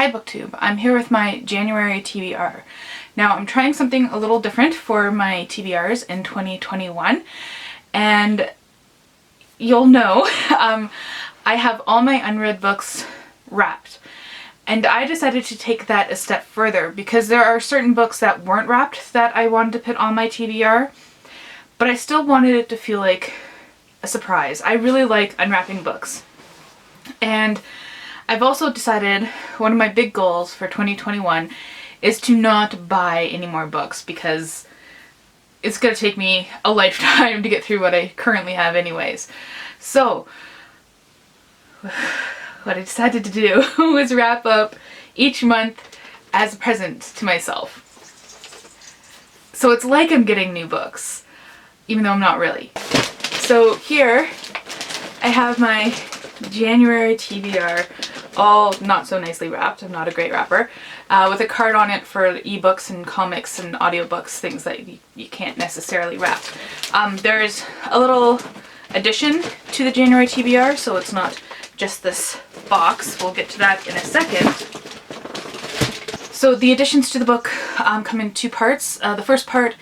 Hi BookTube, I'm here with my January TBR. Now I'm trying something a little different for my TBRs in 2021, and you'll know I have all my unread books wrapped. And I decided to take that a step further because there are certain books that weren't wrapped that I wanted to put on my TBR, but I still wanted it to feel like a surprise. I really like unwrapping books. And I've also decided one of my big goals for 2021 is to not buy any more books because it's going to take me a lifetime to get through what I currently have anyways. So what I decided to do was wrap up each month as a present to myself. So it's like I'm getting new books, even though I'm not really. So here I have my January TBR, all not so nicely wrapped. I'm not a great wrapper, with a card on it for ebooks and comics and audiobooks, things that you can't necessarily wrap. There's a little addition to the January TBR, so it's not just this box. We'll get to that in a second. So the additions to the book come in two parts. The first part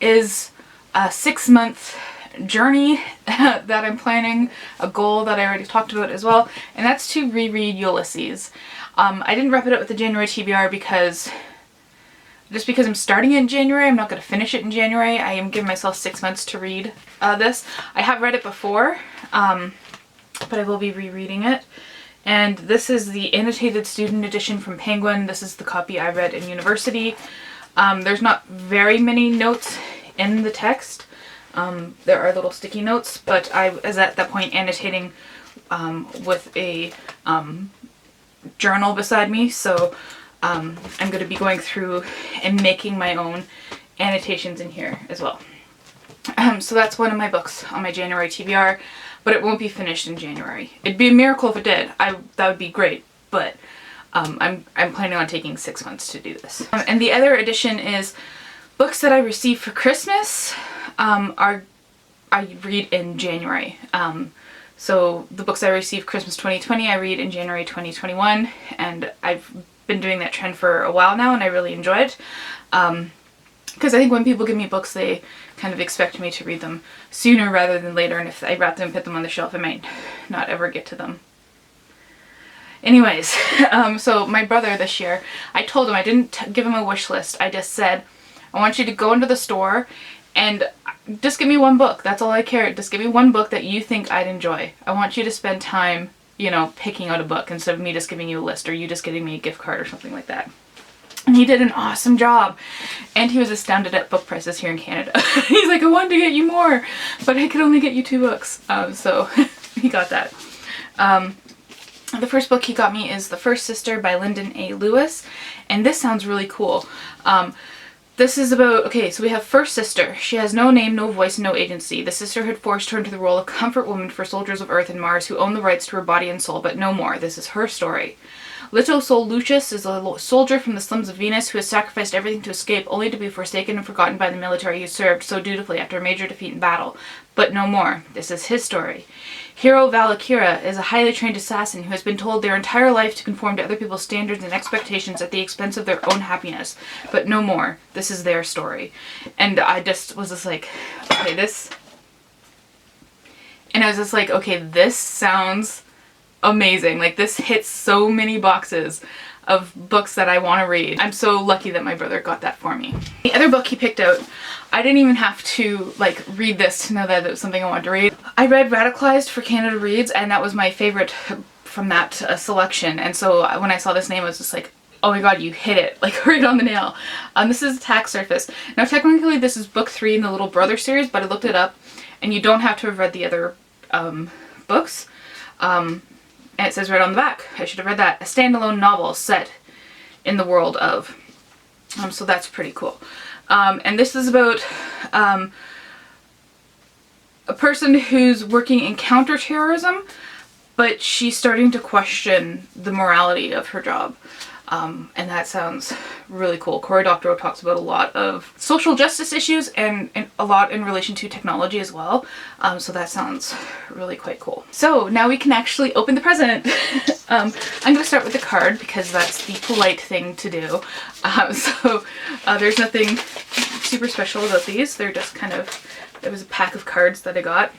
is a 6-month journey that I'm planning, a goal that I already talked about as well, and that's to reread Ulysses. I didn't wrap it up with the January TBR because I'm starting it in January. I'm not going to finish it in January. I am giving myself 6 months to read this. I have read it before, but I will be rereading it. And this is the annotated student edition from Penguin. This is the copy I read in university. There's not very many notes in the text. There are little sticky notes, but I was at that point annotating with a journal beside me, so I'm going to be going through and making my own annotations in here as well. So that's one of my books on my January TBR, but it won't be finished in January. It'd be a miracle if it did. That would be great, but I'm planning on taking 6 months to do this. And the other addition is books that I received for Christmas. I read in January. So the books I received Christmas 2020, I read in January 2021, and I've been doing that trend for a while now, and I really enjoy it. Because I think when people give me books, they kind of expect me to read them sooner rather than later, and if I wrap them and put them on the shelf, I might not ever get to them. Anyways, so my brother this year, I told him, I didn't give him a wish list, I just said, I want you to go into the store and just give me one book. That's all I care. Just give me one book that you think I'd enjoy. I want you to spend time, you know, picking out a book instead of me just giving you a list or you just getting me a gift card or something like that. And he did an awesome job. And he was astounded at book prices here in Canada. He's like, I wanted to get you more, but I could only get you 2 books. So he got that. The first book he got me is The First Sister by Linden A. Lewis. And this sounds really cool. This is about, okay, so we have First Sister. She has no name, no voice, no agency. The sisterhood forced her into the role of comfort woman for soldiers of Earth and Mars who own the rights to her body and soul, but no more. This is her story. Little Soul Lucius is a soldier from the slums of Venus who has sacrificed everything to escape, only to be forsaken and forgotten by the military he served so dutifully after a major defeat in battle. But no more. This is his story. Hero Valakira is a highly trained assassin who has been told their entire life to conform to other people's standards and expectations at the expense of their own happiness. But no more. This is their story. And I just was just like, okay, this... And I was just like, okay, this sounds amazing. Like, this hits so many boxes of books that I want to read. I'm so lucky that my brother got that for me. The other book he picked out, I didn't even have to like read this to know that it was something I wanted to read. I read Radicalized for Canada Reads, and that was my favorite from that selection. And so when I saw this name, I was just like, oh my god, you hit it, like right on the nail. This is Attack Surface. Now technically this is book 3 in the Little Brother series, but I looked it up, and you don't have to have read the other books. And it says right on the back, I should have read that, a standalone novel set in the world of. So that's pretty cool. And this is about a person who's working in counterterrorism, but she's starting to question the morality of her job. And that sounds really cool. Cory Doctorow talks about a lot of social justice issues and a lot in relation to technology as well. So that sounds really quite cool. So now we can actually open the present. I'm going to start with the card because that's the polite thing to do. There's nothing super special about these. They're just kind of, it was a pack of cards that I got.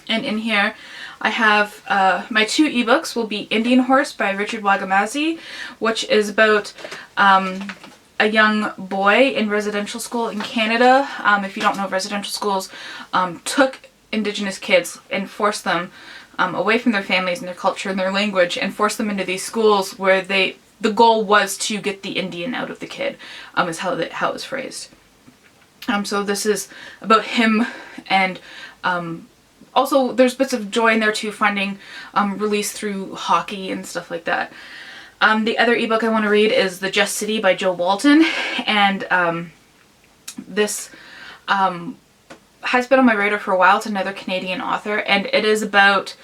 And in here I have my 2 ebooks will be Indian Horse by Richard Wagamese, which is about a young boy in residential school in Canada. If you don't know, residential schools took Indigenous kids and forced them away from their families and their culture and their language and forced them into these schools where the goal was to get the Indian out of the kid, is how it was phrased. So this is about him, and also there's bits of joy in there too, finding release through hockey and stuff like that. The other ebook I want to read is The Just City by Jo Walton, and this has been on my radar for a while. It's another Canadian author, and it is about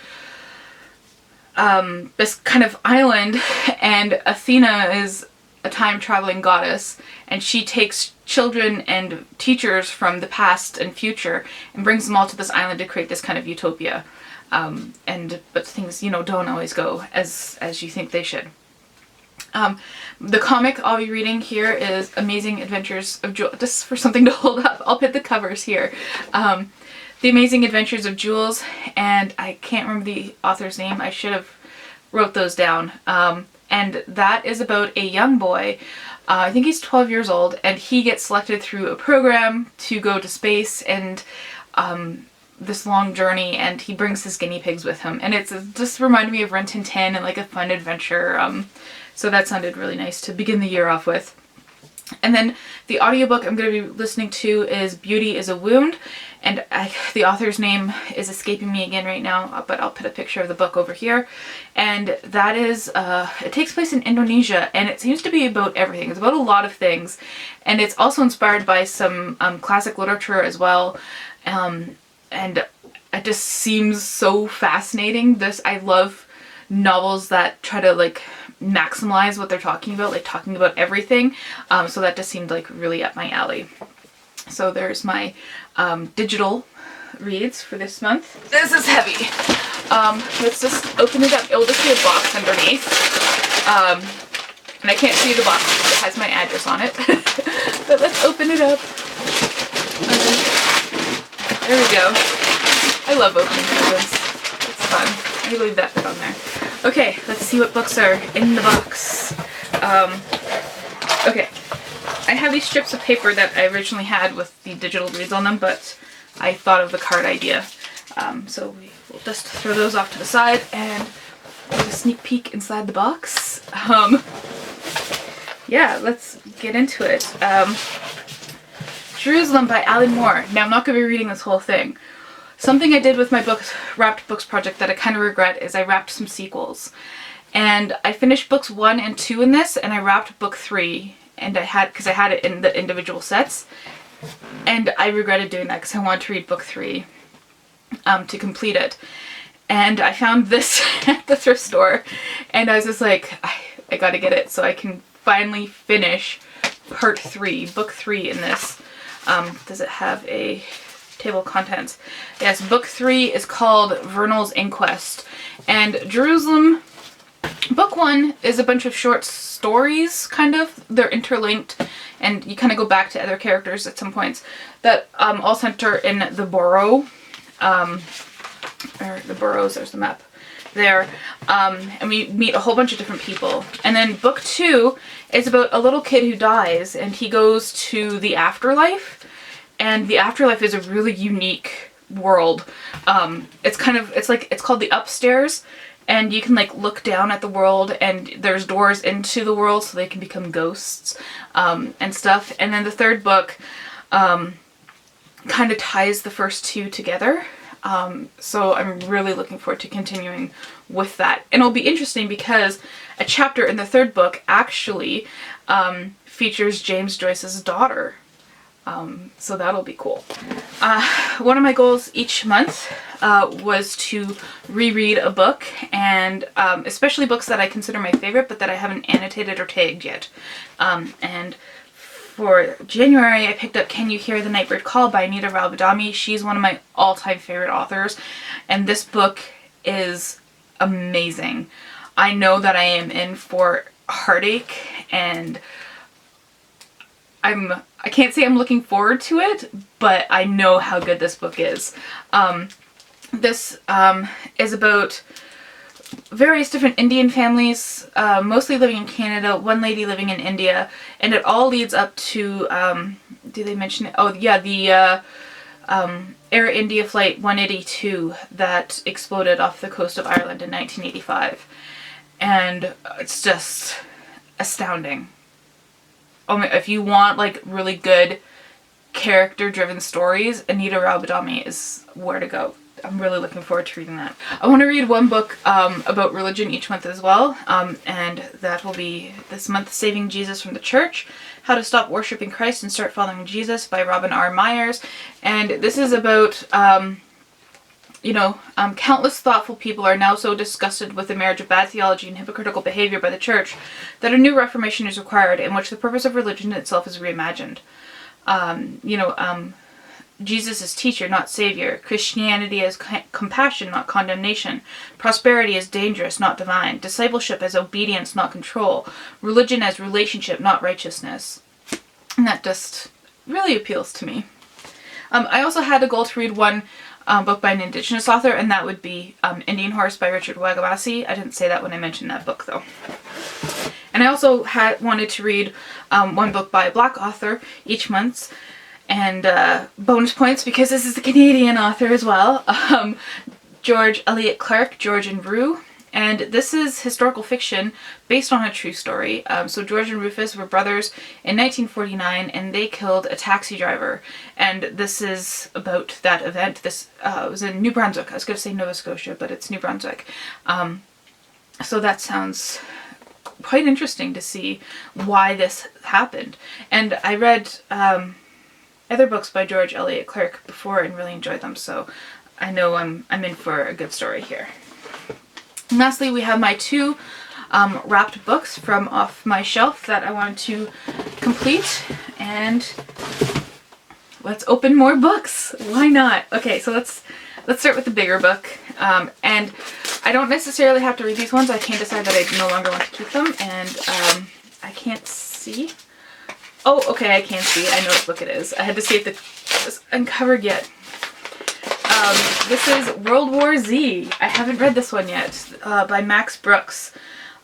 this kind of island, and Athena is a time-traveling goddess, and she takes children and teachers from the past and future and brings them all to this island to create this kind of utopia. But things, you know, don't always go as you think they should. The comic I'll be reading here is Amazing Adventures of Jules. Just for something to hold up, I'll put the covers here. The Amazing Adventures of Jules, and I can't remember the author's name. I should have wrote those down. And that is about a young boy. I think he's 12 years old, and he gets selected through a program to go to space and this long journey, and he brings his guinea pigs with him. And it's just reminded me of Ren Tin Tin and like a fun adventure. So that sounded really nice to begin the year off with. And then the audiobook I'm going to be listening to is Beauty is a Wound, and the author's name is escaping me again right now, but I'll put a picture of the book over here. And that is, it takes place in Indonesia, and it seems to be about everything. It's about a lot of things, and it's also inspired by some classic literature as well. And it just seems so fascinating. I love novels that try to like maximize what they're talking about, like talking about everything. So that just seemed like really up my alley. So there's my digital reads for this month. This is heavy. Let's just open it up. It'll just be a box underneath. And I can't see the box because it has my address on it. But let's open it up. There we go. I love opening presents. It's fun. I leave that bit on there. Okay, let's see what books are in the box. Okay, I have these strips of paper that I originally had with the digital reads on them, but I thought of the card idea. So we will just throw those off to the side and get a sneak peek inside the box. Yeah, let's get into it. Jerusalem by Ali Moore. Now, I'm not going to be reading this whole thing. Something I did with my wrapped books project that I kind of regret is I wrapped some sequels. And I finished books 1 and 2 in this, and I wrapped book 3, and because I had it in the individual sets. And I regretted doing that because I wanted to read book 3 to complete it. And I found this at the thrift store, and I was just like, I gotta get it so I can finally finish part 3, book 3 in this. Does it have a table of contents? Yes, book 3 is called Vernall's Inquest. And Jerusalem, book 1 is a bunch of short stories, kind of. They're interlinked, and you kind of go back to other characters at some points that all center in the borough. Or the boroughs, there's the map there. And we meet a whole bunch of different people. And then book 2 is about a little kid who dies, and he goes to the afterlife. And the afterlife is a really unique world. It's called the upstairs, and you can like look down at the world, and there's doors into the world so they can become ghosts and stuff. And then the third book kind of ties the first 2 together. So I'm really looking forward to continuing with that. And it'll be interesting because a chapter in the third book actually features James Joyce's daughter. So that'll be cool. One of my goals each month was to reread a book, and especially books that I consider my favorite but that I haven't annotated or tagged yet. And for January, I picked up Can You Hear the Nightbird Call by Anita Badami. She's one of my all-time favorite authors, and this book is amazing. I know that I am in for heartache, and I can't say I'm looking forward to it, but I know how good this book is. This is about various different Indian families, mostly living in Canada, one lady living in India, and it all leads up to, do they mention it? Oh yeah, the Air India Flight 182 that exploded off the coast of Ireland in 1985. And it's just astounding. Oh my, if you want like really good character-driven stories, Anita Badami is where to go. I'm really looking forward to reading that. I want to read one book about religion each month as well, and that will be this month, Saving Jesus from the Church, How to Stop Worshipping Christ and Start Following Jesus by Robin R. Meyers. And this is about, countless thoughtful people are now so disgusted with the marriage of bad theology and hypocritical behavior by the church that a new reformation is required in which the purpose of religion itself is reimagined. Jesus is teacher, not savior. Christianity as compassion, not condemnation. Prosperity as dangerous, not divine. Discipleship as obedience, not control. Religion as relationship, not righteousness. And that just really appeals to me. I also had a goal to read one book by an Indigenous author, and that would be Indian Horse by Richard Wagamese. I didn't say that when I mentioned that book, though. And I also wanted to read one book by a Black author each month. And bonus points because this is a Canadian author as well. George Elliot Clarke, George and Rue. And this is historical fiction based on a true story. So George and Rufus were brothers in 1949, and they killed a taxi driver. And this is about that event. This was in New Brunswick. I was going to say Nova Scotia, but it's New Brunswick. So that sounds quite interesting to see why this happened. And I read other books by George Elliot Clarke before and really enjoyed them, so I know I'm in for a good story here. And lastly, we have my two wrapped books from off my shelf that I wanted to complete, and let's open more books. Why not? Okay, so let's start with the bigger book, and I don't necessarily have to read these ones. I can decide that I no longer want to keep them, and I can't see. Oh, okay, I can see. I know what book it is. I had to see if it was uncovered yet. This is World War Z. I haven't read this one yet, by Max Brooks,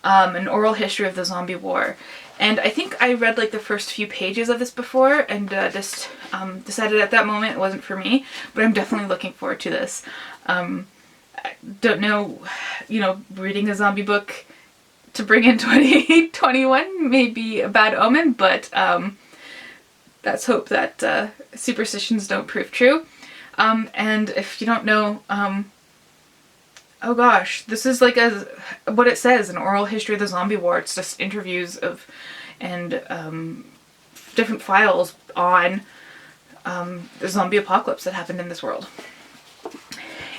an oral history of the zombie war. And I think I read like the first few pages of this before and just decided at that moment it wasn't for me, but I'm definitely looking forward to this. I don't know, reading a zombie book to bring in 2021 may be a bad omen, but let's hope that superstitions don't prove true. And if you don't know, oh gosh, this is like what it says, an oral history of the zombie war. It's just interviews of and different files on the zombie apocalypse that happened in this world.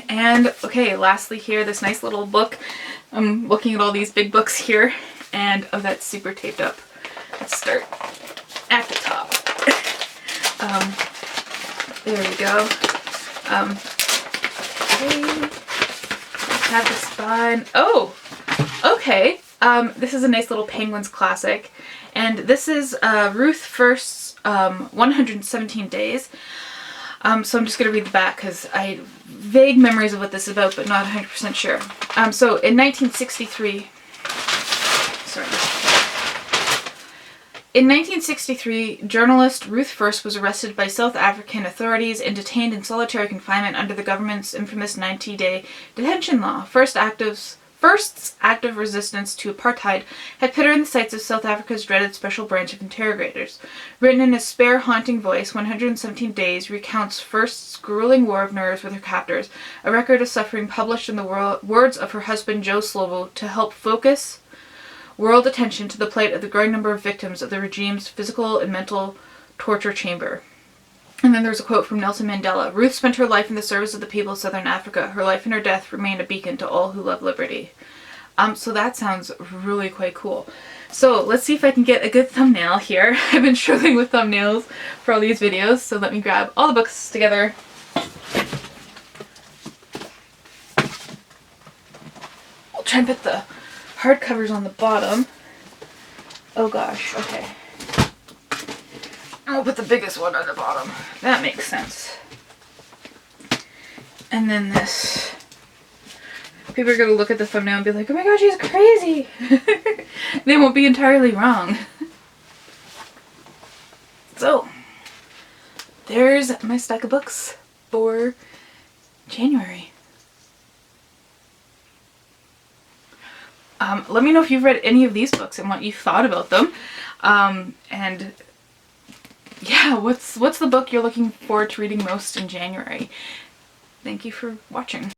And okay, lastly here, this nice little book. I'm looking at all these big books here, and oh, that's super taped up. Let's start at the top. There we go. Okay. Have the spine. Oh, okay. This is a nice little Penguins classic, and this is Ruth First's 117 Days. So I'm just going to read the back because I have vague memories of what this is about, but not 100% sure. So in 1963, In 1963, journalist Ruth First was arrested by South African authorities and detained in solitary confinement under the government's infamous 90-day detention law. First's active resistance to apartheid had put her in the sights of South Africa's dreaded special branch of interrogators. Written in a spare, haunting voice, 117 Days recounts First's grueling war of nerves with her captors, a record of suffering published in the words of her husband Joe Slovo to help focus world attention to the plight of the growing number of victims of the regime's physical and mental torture chamber. And then there's a quote from Nelson Mandela. Ruth spent her life in the service of the people of Southern Africa. Her life and her death remain a beacon to all who love liberty. So that sounds really quite cool. So let's see if I can get a good thumbnail here. I've been struggling with thumbnails for all these videos, so let me grab all the books together. We'll try and put the hardcovers on the bottom. Oh gosh, okay. I'll put the biggest one on the bottom. That makes sense. And then this. People are going to look at the thumbnail and be like, oh my gosh, she's crazy. They won't be entirely wrong. So, there's my stack of books for January. Let me know if you've read any of these books and what you thought about them. And yeah, what's the book you're looking forward to reading most in January? Thank you for watching.